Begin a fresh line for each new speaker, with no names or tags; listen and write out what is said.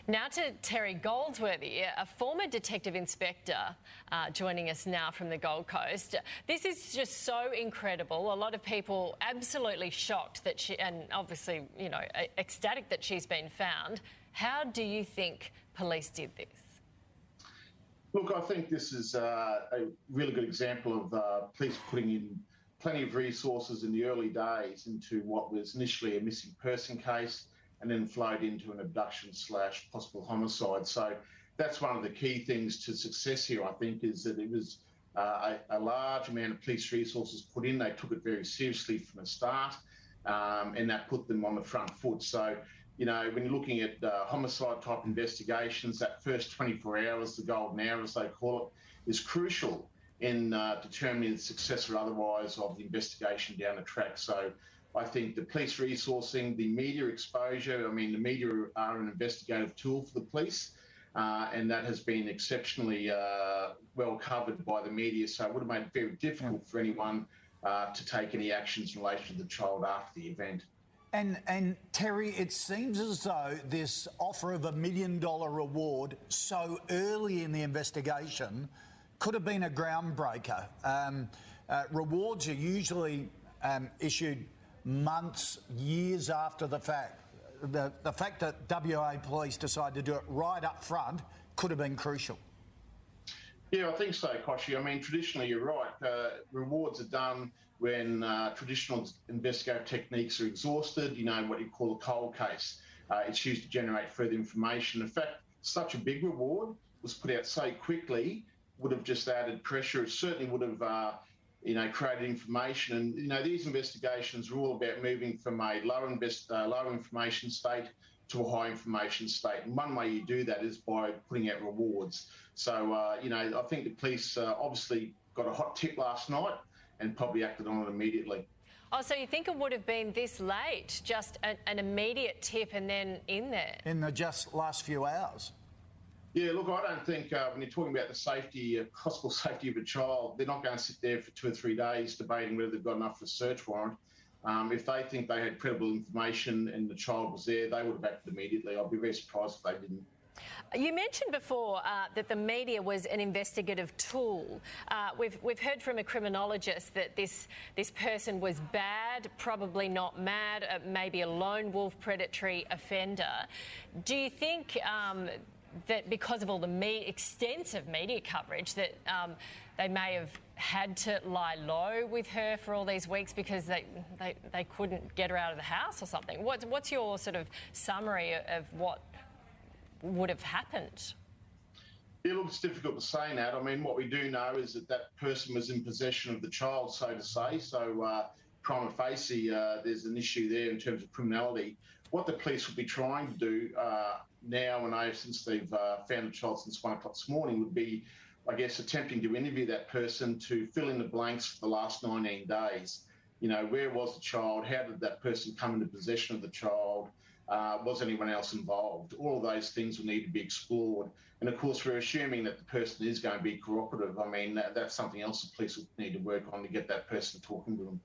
Now to Terry Goldsworthy, a former detective inspector joining us now from the Gold Coast. This is just so incredible. A lot of people absolutely shocked that she, and obviously, you know, ecstatic that she's been found. How do you think police did this?
Look, I think this is a really good example of police putting in plenty of resources in the early days into what was initially a missing person case and then flowed into an abduction / possible homicide. So that's one of the key things to success here, I think, is that it was a large amount of police resources put in. They took it very seriously from the start, and that put them on the front foot. So, you know, when you're looking at homicide-type investigations, that first 24 hours, the golden hour, as they call it, is crucial in determining the success or otherwise of the investigation down the track. So I think the police resourcing, the media exposure, I mean, the media are an investigative tool for the police, and that has been exceptionally well covered by the media. So it would have made it very difficult for anyone to take any actions in relation to the child after the event.
And Terry, it seems as though this offer of $1 million reward so early in the investigation could have been a groundbreaker. Rewards are usually issued months, years after the fact. The fact that WA police decided to do it right up front could have been crucial.
Yeah, I think so, Koshi. I mean, traditionally, you're right. Rewards are done when traditional investigative techniques are exhausted, you know, what you call a cold case. It's used to generate further information. In fact, such a big reward was put out so quickly would have just added pressure. It certainly would have, you know, created information. And, you know, these investigations are all about moving from a low information state to a high information state. And one way you do that is by putting out rewards. So, you know, I think the police obviously got a hot tip last night and probably acted on it immediately.
Oh, so you think it would have been this late, just an immediate tip and then in there?
In the just last few hours.
Yeah, look, I don't think when you're talking about the safety, possible safety of a child, they're not going to sit there for 2 or 3 days debating whether they've got enough for a search warrant. If they think they had credible information and the child was there, they would have acted immediately. I'd be very surprised if they didn't.
You mentioned before that the media was an investigative tool. We've heard from a criminologist that this person was bad, probably not mad, maybe a lone wolf predatory offender. Do you think that because of all the extensive media coverage that they may have had to lie low with her for all these weeks because they couldn't get her out of the house or something? What's your sort of summary of what would have happened?
Yeah, look, it's difficult to say, Nat. I mean, what we do know is that that person was in possession of the child, so to say. So prima facie, there's an issue there in terms of criminality. What the police will be trying to do now, and since they've found the child since 1 o'clock this morning, would be, I guess, attempting to interview that person to fill in the blanks for the last 19 days. You know, where was the child? How did that person come into possession of the child? Was anyone else involved? All of those things will need to be explored. And, of course, we're assuming that the person is going to be cooperative. I mean, that's something else the police will need to work on to get that person talking to them.